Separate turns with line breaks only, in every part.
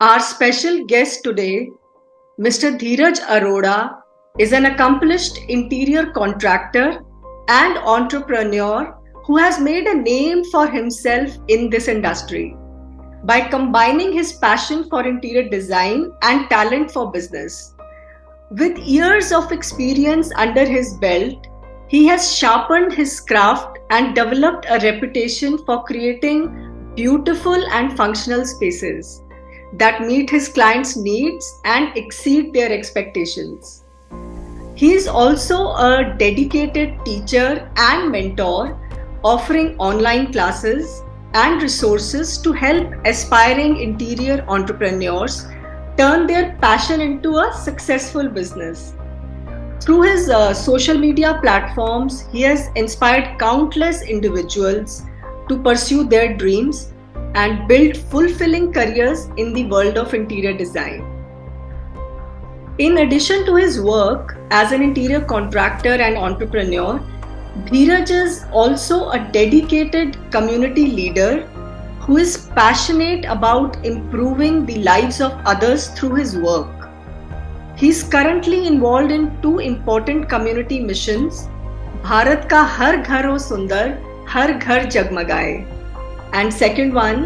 Our special guest today, Mr. Dheeraj Arora, is an accomplished interior contractor and entrepreneur who has made a name for himself in this industry by combining his passion for interior design and talent for business. With years of experience under his belt, he has sharpened his craft and developed a reputation for creating beautiful and functional spaces that meet his clients' needs and exceed their expectations. He is also a dedicated teacher and mentor, offering online classes and resources to help aspiring interior entrepreneurs turn their passion into a successful business. Through his social media platforms, he has inspired countless individuals to pursue their dreams and build fulfilling careers in the world of interior design. In addition to his work as an interior contractor and entrepreneur, Dheeraj is also a dedicated community leader who is passionate about improving the lives of others through his work. He is currently involved in two important community missions, Bharat का हर घर हो सुंदर, हर घर जगमगाए, and second one,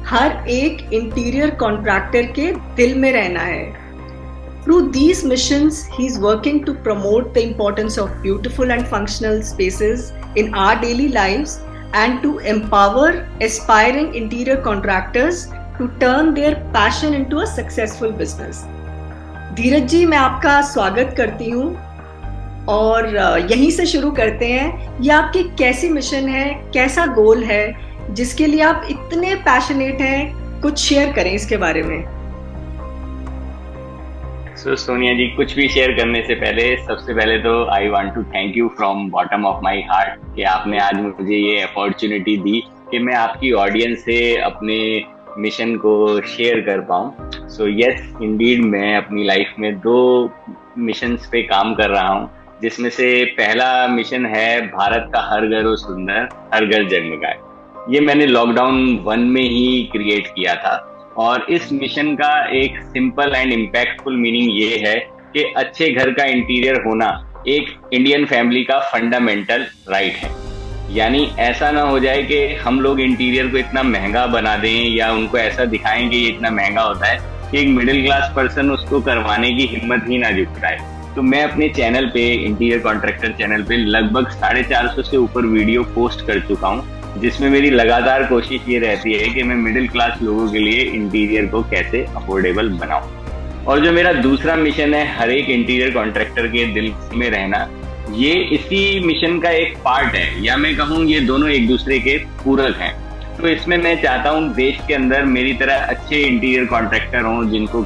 हर एक interior contractor के दिल में रहना है. Through these missions, he is working to promote the importance of beautiful and functional spaces in our daily lives and to empower aspiring interior contractors to turn their passion into a successful business. धीरज जी, मैं आपका स्वागत करती हूँ और यहीं से शुरू करते हैं. ये आपकी कैसी मिशन है, कैसा गोल है जिसके लिए आप इतने पैशनेट हैं? कुछ शेयर करें इसके बारे में.
सोनिया जी, कुछ भी शेयर करने से पहले सबसे पहले तो I want to thank you from bottom of my heart कि आपने आज मुझे ये अपॉर्चुनिटी दी कि मैं आपकी ऑडियंस से अपने मिशन को शेयर कर पाऊँ. सो यस इंडीड, मैं अपनी लाइफ में दो मिशंस पे काम कर रहा हूँ, जिसमें से पहला मिशन है भारत का हर घर हो सुंदर, हर घर जगमगाए. ये मैंने लॉकडाउन 1 में ही क्रिएट किया था और इस मिशन का एक सिंपल एंड इम्पैक्टफुल मीनिंग ये है कि अच्छे घर का इंटीरियर होना एक इंडियन फैमिली का फंडामेंटल राइट है. यानी ऐसा ना हो जाए कि हम लोग इंटीरियर को इतना महंगा बना दें या उनको ऐसा दिखाएं कि ये इतना महंगा होता है कि एक मिडिल क्लास पर्सन उसको करवाने की हिम्मत ही ना जुटाए. तो मैं अपने चैनल पे, इंटीरियर कॉन्ट्रैक्टर चैनल पे, लगभग 450 से ऊपर वीडियो पोस्ट कर चुका हूँ, जिसमें मेरी लगातार कोशिश ये रहती है कि मैं मिडिल क्लास लोगों के लिए इंटीरियर को कैसे अफोर्डेबल बनाऊं. और जो मेरा दूसरा मिशन है, हर एक इंटीरियर कॉन्ट्रैक्टर के दिल में रहना, ये इसी मिशन का एक पार्ट है, या मैं कहूँ ये दोनों एक दूसरे के पूरक हैं. तो इसमें मैं चाहता हूँ देश के अंदर मेरी तरह अच्छे इंटीरियर कॉन्ट्रैक्टर हों, जिनको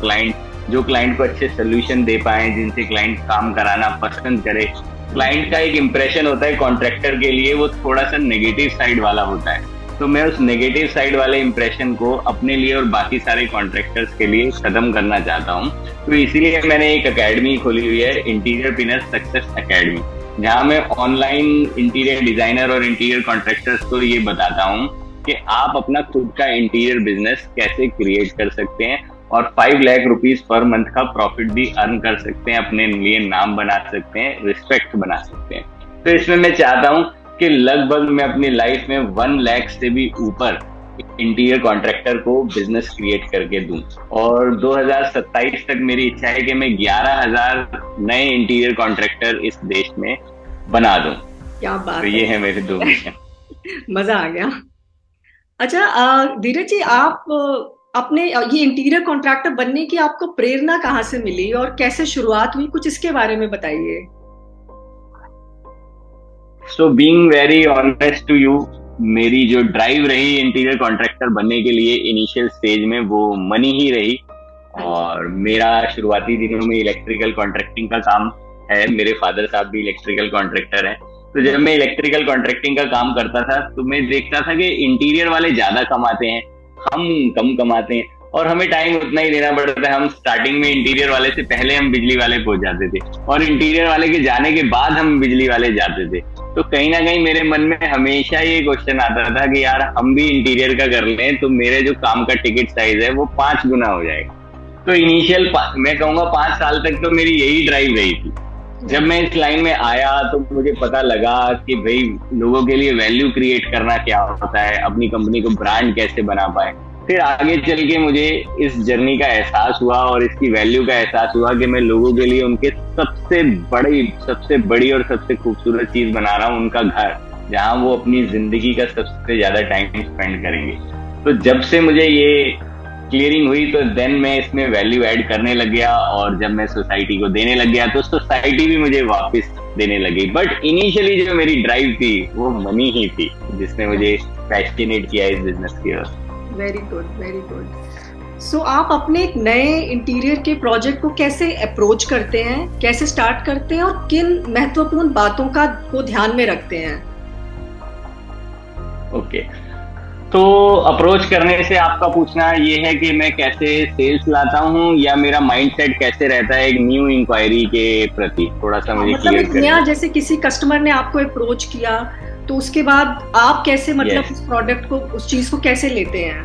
जो क्लाइंट को अच्छे सोल्यूशन दे पाए, जिनसे क्लाइंट काम कराना पसंद करे. क्लाइंट का एक इम्प्रेशन होता है कॉन्ट्रैक्टर के लिए, वो थोड़ा सा नेगेटिव साइड वाला होता है. तो मैं उस नेगेटिव साइड वाले इम्प्रेशन को अपने लिए और बाकी सारे कॉन्ट्रैक्टर्स के लिए खत्म करना चाहता हूँ. तो इसीलिए मैंने एक अकेडमी खोली हुई है, इंटीरियर पिनर सक्सेस अकेडमी, जहाँ मैं ऑनलाइन इंटीरियर डिजाइनर और इंटीरियर कॉन्ट्रैक्टर्स को ये बताता हूँ कि आप अपना खुद का इंटीरियर बिजनेस कैसे क्रिएट कर सकते हैं और 5 लाख रुपीज पर मंथ का प्रॉफिट भी अर्न कर सकते हैं, अपने लिए नाम बना सकते हैं, रिस्पेक्ट बना सकते हैं. तो इसमें मैं चाहता हूं कि लगभग मैं अपनी लाइफ में 1 लाख से भी ऊपर इंटीरियर कॉन्ट्रैक्टर को बिजनेस क्रिएट करके दूं. और 2027 तक मेरी इच्छा है कि मैं 11,000 नए इंटीरियर कॉन्ट्रैक्टर इस देश में बना दूं.
क्या बात
तो ये है मेरे 2 मिशन.
मजा आ गया. अच्छा धीरज जी, आप अपने ये इंटीरियर कॉन्ट्रैक्टर बनने की आपको प्रेरणा कहाँ से मिली और कैसे शुरुआत हुई, कुछ इसके बारे में बताइए.
So being very honest to you, मेरी जो ड्राइव रही इंटीरियर कॉन्ट्रैक्टर बनने के लिए इनिशियल स्टेज में, वो मनी ही रही. और मेरा शुरुआती दिनों में इलेक्ट्रिकल कॉन्ट्रैक्टिंग का काम है. मेरे फादर साहब भी इलेक्ट्रिकल कॉन्ट्रैक्टर हैं. तो जब मैं इलेक्ट्रिकल कॉन्ट्रैक्टिंग का काम करता था तो मैं देखता था कि इंटीरियर वाले ज्यादा कमाते हैं, हम कम कमाते हैं. और हमें टाइम उतना ही देना पड़ता है। हम स्टार्टिंग में इंटीरियर वाले से पहले हम बिजली वाले पहुंच जाते थे, और इंटीरियर वाले के जाने के बाद हम बिजली वाले जाते थे। तो कहीं ना कहीं मेरे मन में हमेशा ये क्वेश्चन आता था कि यार हम भी इंटीरियर का कर लें तो मेरे जो काम का टिकट साइज है वो 5 गुना हो जाएगा। तो इनिशियल मैं कहूंगा 5 साल तक तो मेरी यही ड्राइव रही थी। जब मैं इस लाइन में आया तो मुझे पता लगा कि भाई लोगों के लिए वैल्यू क्रिएट करना क्या होता है, अपनी कंपनी को ब्रांड कैसे बना पाए। फिर आगे चल के मुझे इस जर्नी का एहसास हुआ और इसकी वैल्यू का एहसास हुआ कि मैं लोगों के लिए उनके सबसे बड़ी और सबसे खूबसूरत चीज बना रहा हूँ, उनका घर, जहाँ वो अपनी जिंदगी का सबसे ज्यादा टाइम स्पेंड करेंगे। तो जब से मुझे ये क्लियरिंग हुई तो देन मैं इसमें वैल्यू ऐड करने लग गया, और जब मैं सोसाइटी को देने लग गया तो सोसाइटी भी मुझे वापस देने लगी। बट इनिशियली जो मेरी ड्राइव थी वो मनी ही थी जिसने मुझे पैशनेट किया इस बिजनेस की ओर।
Very good, very good. So आप अपने एक नए इंटीरियर के प्रोजेक्ट को कैसे अप्रोच करते हैं, कैसे स्टार्ट करते हैं, और किन महत्वपूर्ण बातों को ध्यान में रखते हैं?
ओके, तो अप्रोच करने से आपका पूछना ये है कि मैं कैसे सेल्स लाता हूँ या मेरा माइंडसेट कैसे रहता है एक न्यू इंक्वायरी के प्रति, थोड़ा सा मुझे क्लियर
मतलब नया, जैसे किसी कस्टमर ने आपको अप्रोच किया तो उसके बाद आप कैसे मतलब उस प्रोडक्ट को, उस चीज को कैसे लेते हैं?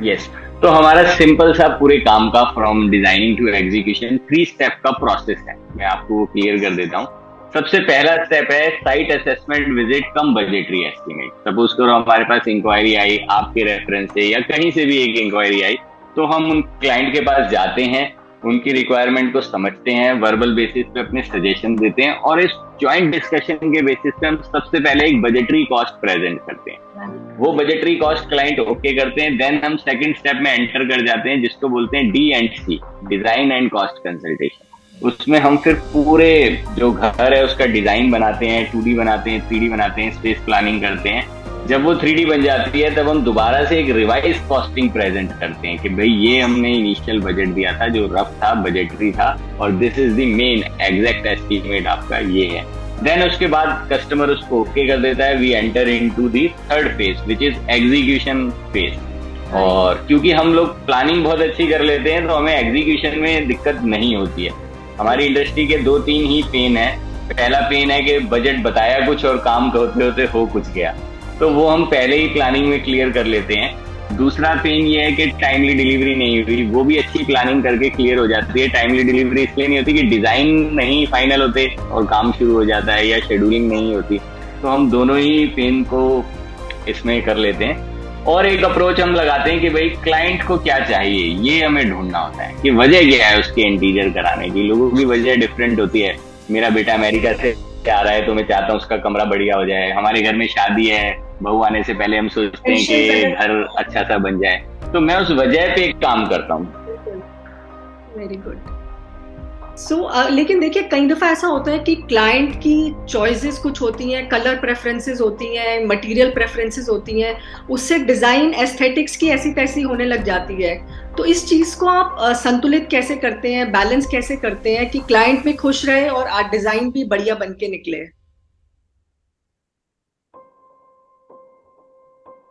यस, तो हमारा सिंपल सा पूरे काम का from designing to execution 3 step का प्रोसेस है। मैं आपको वो क्लियर कर देता हूँ। सबसे पहला स्टेप है साइट असेसमेंट विजिट कम बजटरी एस्टिमेट। सपोज करो हमारे पास इंक्वायरी आई आपके रेफरेंस से या कहीं से भी एक इंक्वायरी आई, तो हम उन क्लाइंट के पास जाते हैं, उनकी रिक्वायरमेंट को समझते हैं, वर्बल बेसिस पे अपने सजेशन देते हैं, और इस ज्वाइंट डिस्कशन के बेसिस पे हम सबसे पहले एक बजटरी कॉस्ट प्रेजेंट करते हैं। वो बजटरी कॉस्ट क्लाइंट ओके करते हैं, देन हम सेकंड स्टेप में एंटर कर जाते हैं जिसको बोलते हैं D&C, design and cost consultation. उसमें हम फिर पूरे जो घर है उसका डिजाइन बनाते हैं, 2D बनाते हैं, 3D बनाते हैं, स्पेस प्लानिंग करते हैं। जब वो 3D बन जाती है तब हम दोबारा से एक रिवाइज कॉस्टिंग प्रेजेंट करते हैं कि भाई ये हमने इनिशियल बजट दिया था जो रफ था, बजटरी था, और this is the main exact estimate आपका ये है। देन उसके बाद कस्टमर उसको ओके कर देता है, we enter into the third phase which is execution phase. और क्योंकि हम लोग प्लानिंग बहुत अच्छी कर लेते हैं तो हमें एग्जीक्यूशन में दिक्कत नहीं होती है। हमारी इंडस्ट्री के 2-3 ही पेन है। पहला पेन है कि बजट बताया कुछ और काम होते होते हो कुछ गया, तो वो हम पहले ही प्लानिंग में क्लियर कर लेते हैं। दूसरा पेन ये है कि टाइमली डिलीवरी नहीं हुई, वो भी अच्छी प्लानिंग करके क्लियर हो जाती है। टाइमली डिलीवरी इसलिए नहीं होती कि डिजाइन नहीं फाइनल होते और काम शुरू हो जाता है, या शेड्यूलिंग नहीं होती। तो हम दोनों ही पेन को इसमें कर लेते हैं। और एक अप्रोच हम लगाते हैं कि भाई क्लाइंट को क्या चाहिए ये हमें ढूंढना होता है कि वजह क्या है उसके इंटीरियर कराने की। लोगों की वजह डिफरेंट होती है। मेरा बेटा अमेरिका से आ रहा है तो मैं चाहता हूँ उसका कमरा बढ़िया हो जाए। हमारे घर में शादी है, बहू आने से पहले हम सोचते हैं कि घर अच्छा सा बन जाए। तो मैं उस वजह पे एक काम करता हूँ।
Very good. सो लेकिन देखिए कई दफा ऐसा होता है कि क्लाइंट की चॉइसेस कुछ होती हैं, कलर प्रेफरेंसेस होती हैं, मटेरियल प्रेफरेंसेस होती हैं, उससे डिजाइन एस्थेटिक्स की ऐसी तैसी होने लग जाती है। तो इस चीज को आप संतुलित कैसे करते हैं, बैलेंस कैसे करते हैं कि क्लाइंट भी खुश रहे और डिजाइन भी बढ़िया बन के निकले?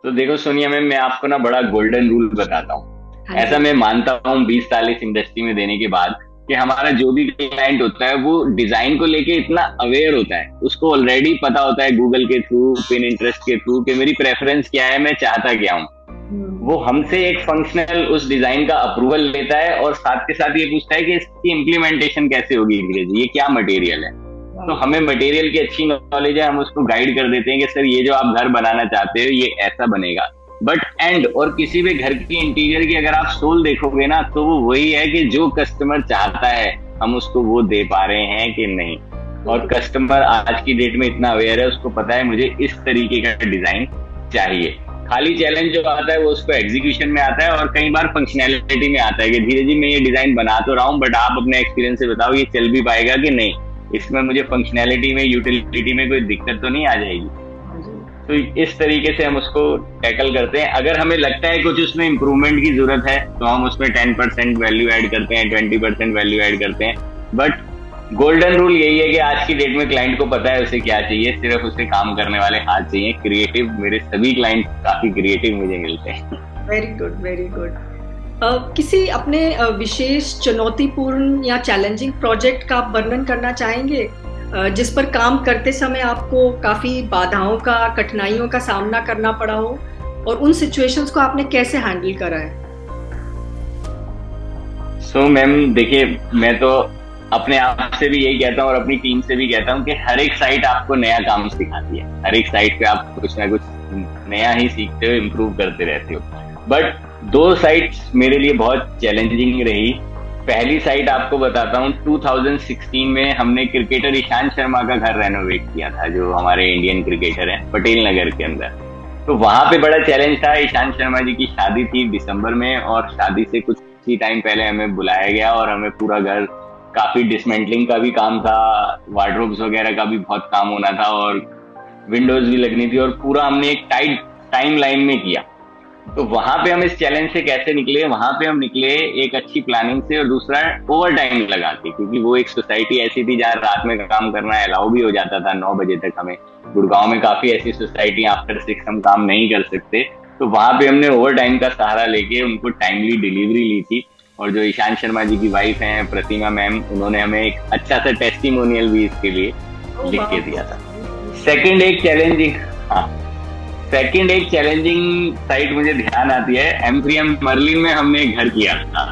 तो देखो सोनिया मैम, मैं आपको ना बड़ा गोल्डन रूल बताता हूँ। ऐसा मैं मानता हूँ 20 साल इस इंडस्ट्री में देने के बाद कि हमारा जो भी क्लाइंट होता है वो डिजाइन को लेके इतना अवेयर होता है, उसको ऑलरेडी पता होता है गूगल के थ्रू, पिनिंटरेस्ट के थ्रू कि मेरी प्रेफरेंस क्या है, मैं चाहता क्या हूँ। वो हमसे एक फंक्शनल उस डिजाइन का अप्रूवल लेता है और साथ के साथ ये पूछता है कि इसकी इम्प्लीमेंटेशन कैसे होगी, ये क्या मटेरियल है। तो हमें मटेरियल की अच्छी नॉलेज है, हम उसको गाइड कर देते हैं कि सर ये जो आप घर बनाना चाहते हो ये ऐसा बनेगा। बट एंड और किसी भी घर की इंटीरियर की अगर आप सोल देखोगे ना तो वो वही है कि जो कस्टमर चाहता है हम उसको वो दे पा रहे हैं कि नहीं। और कस्टमर आज की डेट में इतना अवेयर है, उसको पता है मुझे इस तरीके का डिजाइन चाहिए। खाली चैलेंज जो आता है वो उसको एग्जीक्यूशन में आता है और कई बार फंक्शनैलिटी में आता है कि धीरे जी मैं ये डिजाइन बना तो रहा हूँ बट आप अपने एक्सपीरियंस से बताओ ये चल भी पाएगा कि नहीं, इसमें मुझे फंक्शनैलिटी में, यूटिलिटी में कोई दिक्कत तो नहीं आ जाएगी। तो इस तरीके से हम उसको टैकल करते हैं। अगर हमें लगता है कुछ उसमें इम्प्रूवमेंट की जरूरत है तो हम उसमें 10% वैल्यू ऐड करते हैं, 20% वैल्यू ऐड करते हैं। बट गोल्डन रूल यही है कि आज की डेट में क्लाइंट को पता है उसे क्या चाहिए, सिर्फ उसे काम करने वाले हाथ चाहिए, क्रिएटिव। मेरे सभी क्लाइंट काफी क्रिएटिव मुझे मिलते हैं।
Very good, very good. किसी अपने विशेष चुनौतीपूर्ण या चैलेंजिंग प्रोजेक्ट का आप वर्णन करना चाहेंगे, जिस पर काम करते समय आपको काफी बाधाओं का, कठिनाइयों का सामना करना पड़ा हो, और उन सिचुएशंस को आपने कैसे हैंडल करा है?
मैम देखिए, मैं तो अपने आप से भी यही कहता हूँ और अपनी टीम से भी कहता हूँ कि हर एक साइट आपको नया काम सिखाती है। हर एक साइट पे आप कुछ ना कुछ नया ही सीखते हो, इम्प्रूव करते रहते हो। बट दो साइट्स मेरे लिए बहुत चैलेंजिंग रही। पहली साइट आपको बताता हूँ, 2016 में हमने क्रिकेटर ईशांत शर्मा का घर रेनोवेट किया था, जो हमारे इंडियन क्रिकेटर हैं, पटेल नगर के अंदर। तो वहां पे बड़ा चैलेंज था। ईशांत शर्मा जी की शादी थी दिसंबर में, और शादी से कुछ ही टाइम पहले हमें बुलाया गया और हमें पूरा घर, काफी डिसमेंटलिंग का भी काम था, वार्डरोब्स वगैरह का भी बहुत काम होना था, और विंडोज भी लगनी थी, और पूरा हमने एक टाइट टाइम लाइन में किया। तो वहां पे हम इस चैलेंज से कैसे निकले? वहां पे हम निकले एक अच्छी प्लानिंग से, और दूसरा ओवर टाइम लगा के, क्योंकि वो एक सोसाइटी ऐसी थी जहाँ रात में काम करना अलाउ भी हो जाता था 9 बजे तक। हमें गुड़गांव में काफी ऐसी सोसाइटी आफ्टर 6 हम काम नहीं कर सकते। तो वहां पे हमने ओवर टाइम का सहारा लेके उनको टाइमली डिलीवरी ली थी। और जो ईशांत शर्मा जी की वाइफ हैं प्रतिमा मैम, उन्होंने हमें एक अच्छा सा टेस्टिमोनियल भी इसके लिए लिख के दिया था। सेकंड एक चैलेंजिंग साइट मुझे ध्यान आती है, एमप्रियम मर्लिन में हमने एक घर किया था।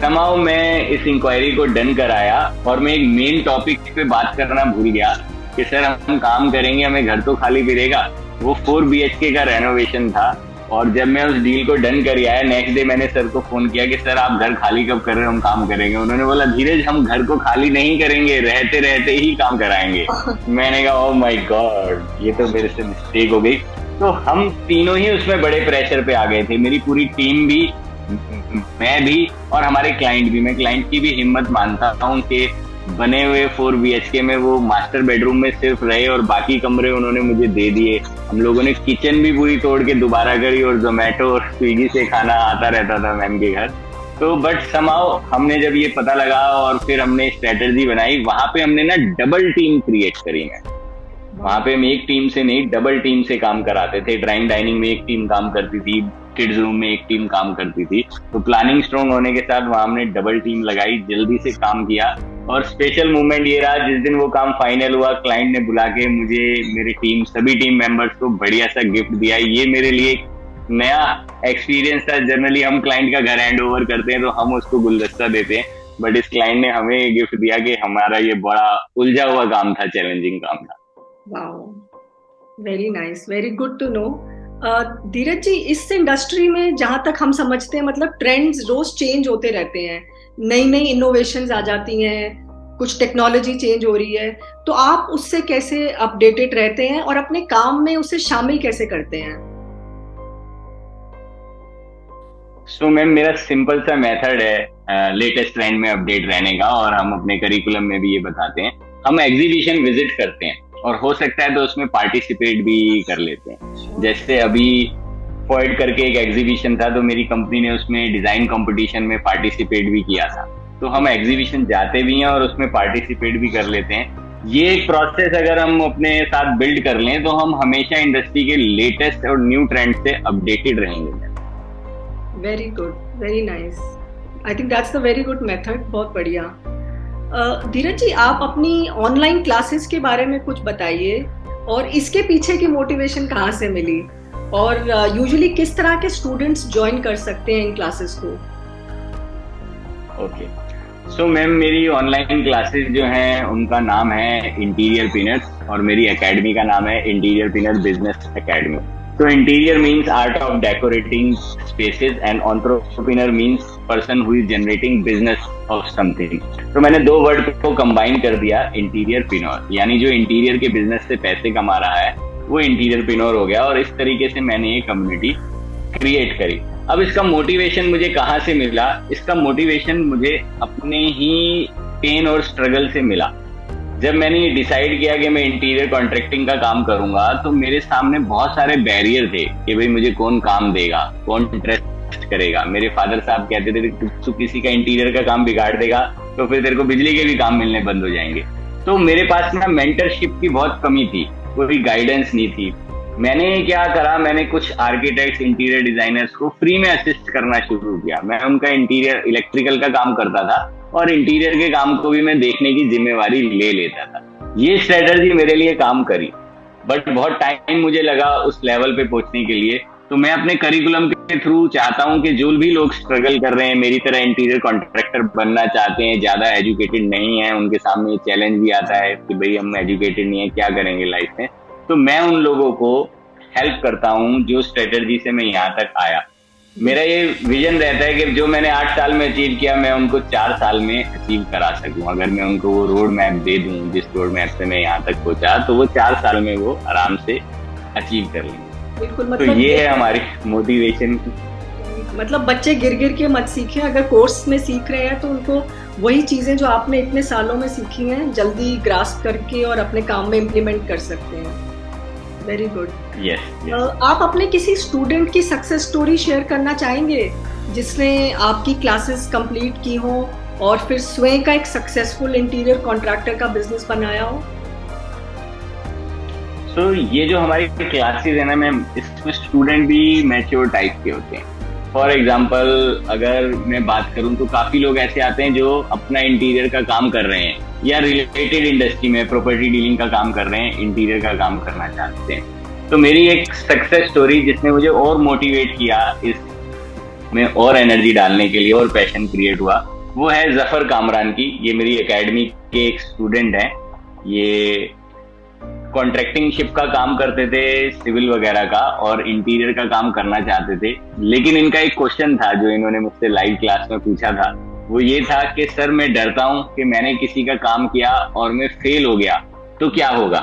समाउ मैं इस इंक्वायरी को डन कराया और मैं एक मेन टॉपिक पे बात करना भूल गया कि सर हम काम करेंगे, हमें घर तो खाली मिलेगा। वो 4 BHK का रेनोवेशन था, और जब मैं उस डील को डन कर आया, नेक्स्ट डे मैंने सर को फोन किया कि सर आप घर खाली कब कर रहे हो, हम काम करेंगे। उन्होंने बोला धीरज हम घर को खाली नहीं करेंगे, रहते रहते ही काम कराएंगे। मैंने कहा ओह माय गॉड, ये तो मेरे से मिस्टेक हो गई। तो हम तीनों ही उसमें बड़े प्रेशर पे आ गए थे, मेरी पूरी टीम भी, मैं भी, और हमारे क्लाइंट भी। मैं क्लाइंट की भी हिम्मत मानता हूँ कि बने हुए 4 BHK में वो मास्टर बेडरूम में सिर्फ रहे और बाकी कमरे उन्होंने मुझे दे दिए। हम लोगों ने किचन भी पूरी तोड़ के दोबारा करी, और जोमेटो और स्विगी से खाना आता रहता था मैम के घर। तो बट समाउ हमने जब ये पता लगा और फिर हमने स्ट्रेटेजी बनाई, वहां पे हमने ना डबल टीम क्रिएट करी। मैं वहां पे हम एक टीम से नहीं, डबल टीम से काम कराते थे। ड्राइंग डाइनिंग में एक टीम काम करती थी, किड्स रूम में एक टीम काम करती थी। तो प्लानिंग स्ट्रॉन्ग होने के साथ वहां हमने डबल टीम लगाई, जल्दी से काम किया। और स्पेशल मोमेंट ये रहा, जिस दिन वो काम फाइनल हुआ, क्लाइंट ने बुला के मुझे, मेरी टीम, सभी टीम मेंबर्स को बढ़िया सा गिफ्ट दिया। ये मेरे लिए एक नया एक्सपीरियंस था। जनरली हम क्लाइंट का घर हैंड ओवर करते हैं तो हम उसको गुलदस्ता देते हैं, बट इस क्लाइंट ने हमें गिफ्ट दिया कि हमारा ये बड़ा उलझा हुआ काम था, चैलेंजिंग काम था।
Wow, very nice, very good to know. Dheeraj ji, इस इंडस्ट्री में जहां तक हम समझते हैं, मतलब ट्रेंड्स रोज चेंज होते रहते हैं, नई नई इनोवेशंस आ जाती हैं, कुछ टेक्नोलॉजी चेंज हो रही है, तो आप उससे कैसे अपडेटेड रहते हैं और अपने काम में उसे शामिल कैसे करते हैं?
मैम मेरा सिंपल सा मेथड है लेटेस्ट ट्रेंड में अपडेट रहने का, और हम अपने करिकुलम में भी ये बताते हैं। हम एग्जीबिशन विजिट करते हैं, और हो सकता है तो उसमें पार्टिसिपेट भी कर लेते हैं। जैसे अभी फॉइड करके एक एग्जीबिशन था, तो मेरी कंपनी ने उसमें डिजाइन कंपटीशन में पार्टिसिपेट भी किया था। तो हम एग्जीबिशन जाते भी हैं और उसमें पार्टिसिपेट भी कर लेते हैं। ये एक प्रोसेस अगर हम अपने साथ बिल्ड कर लें तो हम हमेशा इंडस्ट्री के लेटेस्ट और न्यू ट्रेंड से अपडेटेड रहेंगे।
Very good, very nice. I think that's the very good method. बहुत बढ़िया। धीरज जी, आप अपनी ऑनलाइन क्लासेस के बारे में कुछ बताइए, और इसके पीछे की मोटिवेशन कहाँ से मिली, और यूजुअली किस तरह के स्टूडेंट्स ज्वाइन कर सकते हैं इन क्लासेस को?
ओके, मैम मेरी ऑनलाइन क्लासेस जो हैं उनका नाम है इंटीरियर पिनर्स, और मेरी एकेडमी का नाम है इंटीरियर पिनर business academy. So interior means art of decorating spaces and entrepreneur means person who is generating business of something. तो मैंने दो वर्ड को कंबाइन कर दिया, इंटीरियर पिनोर, यानी जो इंटीरियर के बिजनेस से पैसे कमा रहा है वो इंटीरियर पिनोर हो गया। और इस तरीके से मैंने ये कम्युनिटी क्रिएट करी। अब इसका मोटिवेशन मुझे कहाँ से मिला? इसका मोटिवेशन मुझे अपने ही पेन और स्ट्रगल से मिला। जब मैंने ये डिसाइड किया कि मैं इंटीरियर कॉन्ट्रैक्टिंग का काम करूंगा, तो मेरे सामने बहुत सारे बैरियर थे कि भाई मुझे कौन काम देगा, कौन इंटरेस्ट करेगा। मेरे फादर साहब कहते थे तू किसी का इंटीरियर का काम बिगाड़ देगा तो फिर तेरे को बिजली के भी काम मिलने बंद हो जाएंगे। तो मेरे पास ना मेंटरशिप की बहुत कमी थी, कोई गाइडेंस नहीं थी। मैंने क्या करा, मैंने कुछ आर्किटेक्ट्स, इंटीरियर डिजाइनर्स को फ्री में असिस्ट करना शुरू किया। मैं उनका इंटीरियर इलेक्ट्रिकल का काम करता था और इंटीरियर के काम को भी मैं देखने की जिम्मेवारी ले लेता था। ये स्ट्रेटजी मेरे लिए काम करी, बट बहुत टाइम मुझे लगा उस लेवल पे पहुंचने के लिए। तो मैं अपने करिकुलम के थ्रू चाहता हूँ कि जो भी लोग स्ट्रगल कर रहे हैं, मेरी तरह इंटीरियर कॉन्ट्रैक्टर बनना चाहते हैं, ज्यादा एजुकेटेड नहीं है, उनके सामने चैलेंज भी आता है कि भाई हम एजुकेटेड नहीं है, क्या करेंगे लाइफ में, तो मैं उन लोगों को हेल्प करता हूँ जो स्ट्रेटजी से मैं यहाँ तक आया। मेरा ये विजन रहता है कि जो मैंने 8 साल में अचीव किया, मैं उनको 4 साल में अचीव करा सकूं। अगर मैं उनको वो रोड मैप दे दूं, जिस रोड मैप से मैं यहाँ तक पहुंचा, तो वो 4 साल में वो आराम से अचीव कर लेंगे।
बिल्कुल,
तो
मतलब
ये है हमारी मोटिवेशन।
मतलब बच्चे गिर गिर के मत सीखें, अगर कोर्स में सीख रहे हैं तो उनको वही चीजें जो आपने इतने सालों में सीखी हैं जल्दी ग्रास्प करके और अपने काम में इम्प्लीमेंट कर सकते हैं। Very good.
यस।
आप अपने किसी स्टूडेंट की सक्सेस स्टोरी शेयर करना चाहेंगे जिसने आपकी क्लासेस कंप्लीट की हो और फिर स्वयं का एक सक्सेसफुल इंटीरियर कॉन्ट्रैक्टर का बिजनेस बनाया हो?
सो ये जो हमारी क्लासेस है ना मैम, इसमें स्टूडेंट भी मैच्योर टाइप के होते हैं। फॉर एग्जाम्पल अगर मैं बात करूं तो काफी लोग ऐसे आते हैं जो अपना इंटीरियर का काम कर रहे हैं या रिलेटेड इंडस्ट्री में प्रॉपर्टी डीलिंग का काम कर रहे हैं, इंटीरियर का काम करना चाहते हैं। तो मेरी एक सक्सेस स्टोरी जिसने मुझे और मोटिवेट किया इसमें और एनर्जी डालने के लिए और पैशन क्रिएट हुआ, वो है जफर कामरान की। ये मेरी एकेडमी के एक स्टूडेंट हैं। ये कॉन्ट्रैक्टिंग शिप का काम करते थे, सिविल वगैरह का, और इंटीरियर का काम करना चाहते थे। लेकिन इनका एक क्वेश्चन था जो इन्होंने मुझसे लाइव क्लास में पूछा था, वो ये था कि सर मैं डरता हूं कि मैंने किसी का काम किया और मैं फेल हो गया तो क्या होगा।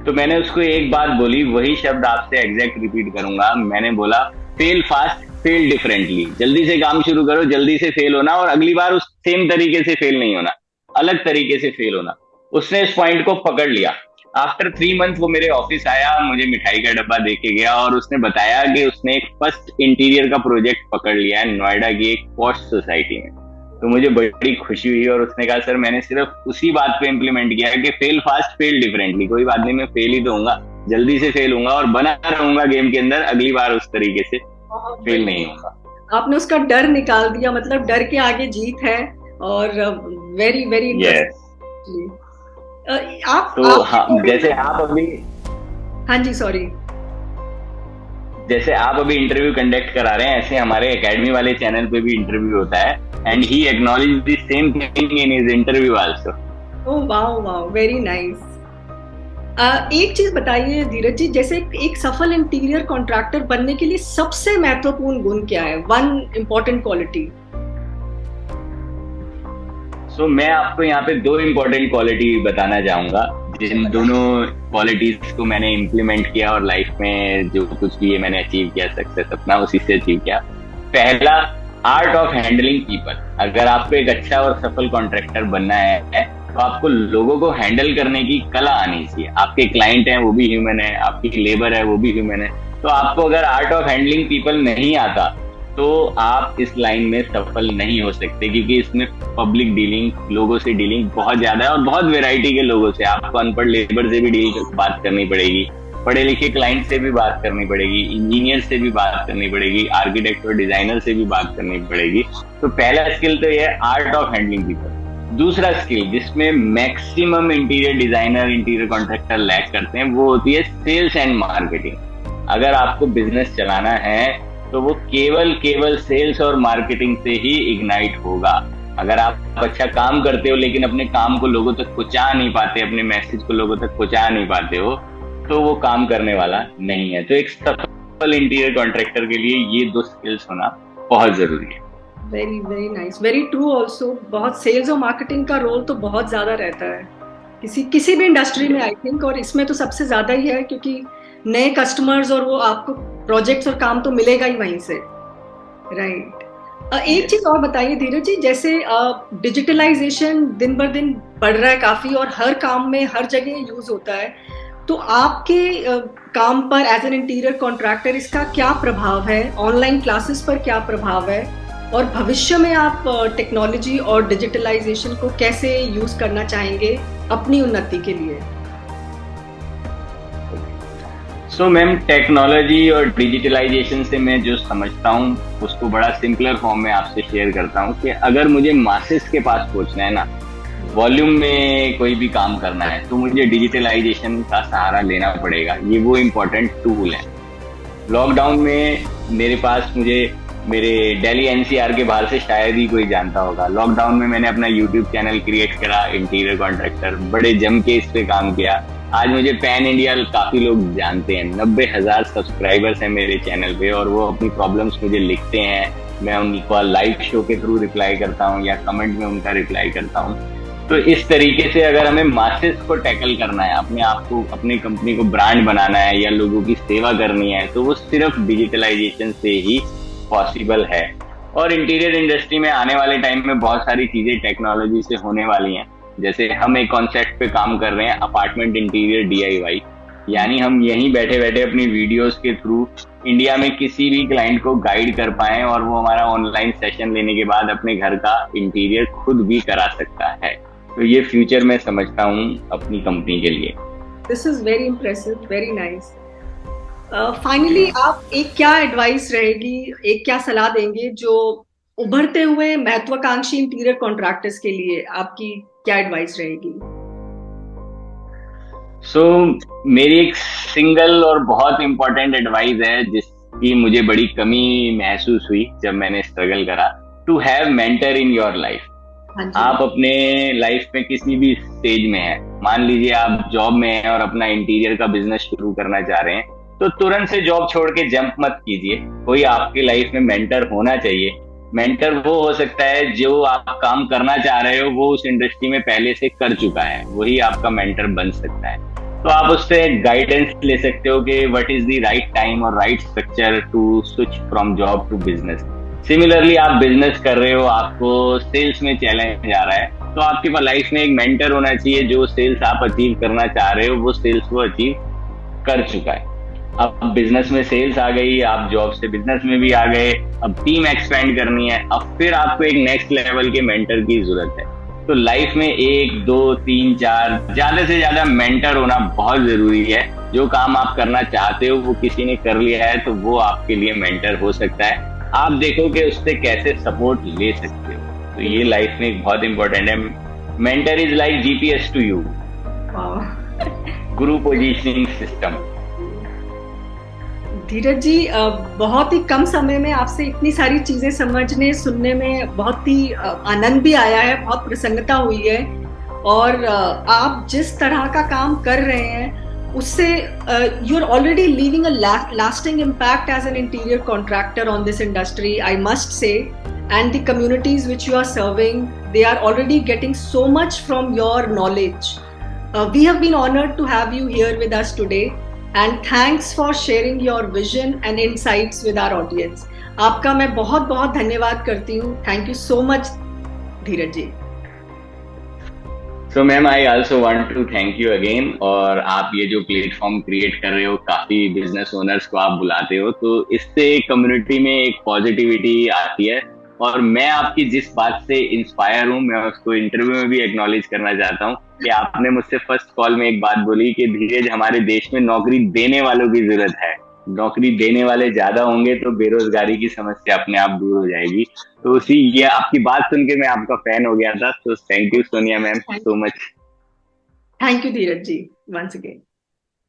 तो मैंने उसको एक बात बोली, वही शब्द आपसे एग्जैक्ट रिपीट करूंगा। मैंने बोला फेल फास्ट फेल डिफरेंटली। जल्दी से काम शुरू करो, जल्दी से फेल होना और अगली बार उस सेम तरीके से फेल नहीं होना, अलग तरीके से फेल होना। उसने इस पॉइंट को पकड़ लिया। आफ्टर 3 मंथ वो मेरे ऑफिस आया, मुझे मिठाई का डब्बा दे के गया और उसने बताया कि उसने एक फर्स्ट इंटीरियर का प्रोजेक्ट पकड़ लिया है नोएडा की एक पॉश सोसाइटी में। तो मुझे बड़ी खुशी हुई और उसने कहा सर मैंने सिर्फ उसी बात पे इम्प्लीमेंट किया है कि फेल फास्ट फेल डिफरेंटली। कोई बात नहीं, मैं फेल ही तो होऊंगा, जल्दी से फेल होऊंगा और बना रहूंगा गेम के अंदर, अगली बार उस तरीके से फेल नहीं होगा।
आपने उसका डर निकाल दिया, मतलब डर के आगे जीत है। और वेरी वेरी
आप हाँ, जैसे आप अभी,
हाँ जी सॉरी,
जैसे आप अभी इंटरव्यू कंडक्ट करा रहे हैं, ऐसे हमारे एकेडमी वाले चैनल पे भी इंटरव्यू होता है and he acknowledge the same thing in his interview also.
Oh wow wow, very nice. एक चीज बताइए धीरज जी, जैसे एक सफल इंटीरियर कॉन्ट्रैक्टर बनने के लिए सबसे महत्वपूर्ण गुण क्या है, वन इम्पोर्टेंट क्वालिटी?
सो मैं आपको यहाँ पे 2 इम्पोर्टेंट क्वालिटी बताना चाहूंगा, जिन दोनों क्वालिटीज को मैंने इम्प्लीमेंट किया और लाइफ में जो कुछ भी मैंने अचीव किया, सक्सेस अपना उसी से अचीव किया। पहला, आर्ट ऑफ हैंडलिंग पीपल। अगर आपको एक अच्छा और सफल कॉन्ट्रैक्टर बनना है तो आपको लोगों को हैंडल करने की कला आनी चाहिए। आपके क्लाइंट हैं वो भी ह्यूमन है, आपकी लेबर है वो भी ह्यूमन है। तो आपको अगर आर्ट ऑफ हैंडलिंग पीपल नहीं आता तो आप इस लाइन में सफल नहीं हो सकते, क्योंकि इसमें पब्लिक डीलिंग, लोगों से डीलिंग बहुत ज्यादा है और बहुत वेराइटी के लोगों से। आपको अनपढ़ लेबर से भी बात करनी पड़ेगी, पढ़े लिखे क्लाइंट से भी बात करनी पड़ेगी, इंजीनियर से भी बात करनी पड़ेगी, आर्किटेक्ट और डिजाइनर से भी बात करनी पड़ेगी। तो पहला स्किल तो ये आर्ट ऑफ हैंडलिंग पीपल। दूसरा स्किल जिसमें maximum interior designer, interior contractor lack करते हैं, वो होती है सेल्स एंड मार्केटिंग। अगर आपको बिजनेस चलाना है तो वो केवल सेल्स और मार्केटिंग से ही इग्नाइट होगा। अगर आप अच्छा काम करते हो लेकिन अपने काम को लोगों तक पहुंचा नहीं पाते, अपने मैसेज को लोगों तक पहुंचा नहीं पाते हो, तो वो काम करने वाला नहीं है। तो एक सफल इंटीरियर कॉन्ट्रैक्टर के लिए ये 2 स्किल्स होना बहुत जरूरी है।
Very very nice, very true also. बहुत सेल्स और मार्केटिंग का रोल तो बहुत ज्यादा रहता है किसी भी इंडस्ट्री में, आई थिंक, और इसमें तो सबसे ज्यादा ही है, क्योंकि नए कस्टमर्स और वो आपको प्रोजेक्ट्स और काम तो मिलेगा ही वहीं से, राइट। एक चीज और बताइए धीरज जी, जैसे डिजिटलाइजेशन दिन बर दिन बढ़ रहा है काफी और हर काम में हर जगह यूज होता है, तो आपके काम पर एज एन इंटीरियर कॉन्ट्रैक्टर इसका क्या प्रभाव है? ऑनलाइन क्लासेस पर क्या प्रभाव है? और भविष्य में आप टेक्नोलॉजी और डिजिटलाइजेशन को कैसे यूज करना चाहेंगे अपनी उन्नति के लिए?
सो मैम, टेक्नोलॉजी और डिजिटलाइजेशन से मैं जो समझता हूँ उसको बड़ा सिंपलर फॉर्म में आपसे शेयर करता हूँ कि अगर मुझे मासेस के पास पहुंचना है ना, वॉल्यूम में कोई भी काम करना है, तो मुझे डिजिटलाइजेशन का सहारा लेना पड़ेगा। ये वो इम्पोर्टेंट टूल है। लॉकडाउन में मेरे पास मुझे मेरे दिल्ली एनसीआर के बाहर से शायद ही कोई जानता होगा। लॉकडाउन में मैंने अपना यूट्यूब चैनल क्रिएट करा, इंटीरियर कॉन्ट्रैक्टर, बड़े जम के इस पे काम किया। आज मुझे पैन इंडिया काफी लोग जानते हैं। 90,000 सब्सक्राइबर्स हैं मेरे चैनल पे और वो अपनी प्रॉब्लम्स मुझे लिखते हैं। मैं उनको लाइव शो के थ्रू रिप्लाई करता हूँ या कमेंट में उनका रिप्लाई करता हूँ। तो इस तरीके से अगर हमें मासेस को टैकल करना है, अपने आप को, अपनी कंपनी को ब्रांड बनाना है या लोगों की सेवा करनी है, तो वो सिर्फ डिजिटलाइजेशन से ही पॉसिबल है। और इंटीरियर इंडस्ट्री में आने वाले टाइम में बहुत सारी चीजें टेक्नोलॉजी से होने वाली हैं। जैसे हम एक कॉन्सेप्ट पे काम कर रहे हैं, अपार्टमेंट इंटीरियर डीआईवाई, यानी हम यहीं बैठे बैठे अपनी वीडियोस के थ्रू इंडिया में किसी भी क्लाइंट को गाइड कर पाए और वो हमारा ऑनलाइन सेशन लेने के बाद अपने घर का इंटीरियर खुद भी करा सकता है। तो ये फ्यूचर में समझता हूँ अपनी कंपनी के लिए।
This is very impressive, very nice. Finally आप एक क्या एडवाइस रहेगी, एक क्या सलाह देंगे जो उभरते हुए महत्वाकांक्षी इंटीरियर कॉन्ट्रैक्टर्स के लिए आपकी क्या एडवाइस रहेगी?
मेरी एक सिंगल और बहुत इंपॉर्टेंट एडवाइस है जिसकी मुझे बड़ी कमी महसूस हुई जब मैंने स्ट्रगल करा। To have mentor in your life. आप अपने लाइफ में किसी भी स्टेज में हैं, मान लीजिए आप जॉब में हैं और अपना इंटीरियर का बिजनेस शुरू करना चाह रहे हैं, तो तुरंत से जॉब छोड़ के जंप मत कीजिए। कोई आपकी लाइफ में मेंटर होना चाहिए। मेंटर वो हो सकता है जो आप काम करना चाह रहे हो वो उस इंडस्ट्री में पहले से कर चुका है, वही आपका मेंटर बन सकता है। तो आप उससे गाइडेंस ले सकते हो कि what is the right time और right structure to switch from job to business. Similarly आप बिजनेस कर रहे हो, आपको सेल्स में चैलेंज आ रहा है, तो आपके पास लाइफ में एक मेंटर होना चाहिए जो सेल्स आप अचीव करना चाह रहे हो वो सेल्स वो अचीव कर चुका है। अब बिजनेस में सेल्स आ गई, आप जॉब से बिजनेस में भी आ गए, अब टीम एक्सपेंड करनी है, अब फिर आपको एक नेक्स्ट लेवल के मेंटर की जरूरत है। तो लाइफ में 1, 2, 3, 4 ज्यादा से ज्यादा मेंटर होना बहुत जरूरी है। जो काम आप करना चाहते हो वो किसी ने कर लिया है तो वो आपके लिए मेंटर हो सकता है। आप देखो कि उससे कैसे सपोर्ट ले सकते हो। तो ये लाइफ में बहुत इंपॉर्टेंट है। Mentor is like GPS to you, guru positioning system.
Dheeraj ji, बहुत ही कम समय में आपसे इतनी सारी चीजें समझने सुनने में बहुत ही आनंद भी आया है, बहुत प्रसन्नता हुई है। और आप जिस तरह का काम कर रहे हैं उससे you are already leaving a lasting impact as an interior contractor on this industry, I must say. And the communities which you are serving, they are already getting so much from your knowledge. We have been honored to have you here with us today, and thanks for sharing your vision and insights with our audience. आपका मैं बहुत बहुत धन्यवाद करती हूँ. Thank you so much, Dheeraj ji.
So ma'am, I also want to thank you again. और आप ये जो प्लेटफॉर्म क्रिएट कर रहे हो, काफी बिजनेस ओनर्स को आप बुलाते हो, तो इससे कम्युनिटी में एक पॉजिटिविटी आती है। और मैं आपकी जिस बात से इंस्पायर हूँ, मैं उसको इंटरव्यू में भी एक्नॉलेज करना चाहता हूँ कि आपने मुझसे फर्स्ट कॉल में एक बात बोली कि धीरज, हमारे देश में नौकरी देने वालों की जरूरत है। नौकरी देने वाले ज्यादा होंगे तो बेरोजगारी की समस्या अपने आप दूर हो जाएगी। तो उसी ये आपकी बात सुन के मैं आपका फैन हो गया था। तो thank you Sonia ma'am, so much.
Thank you Dheeraj ji, once again.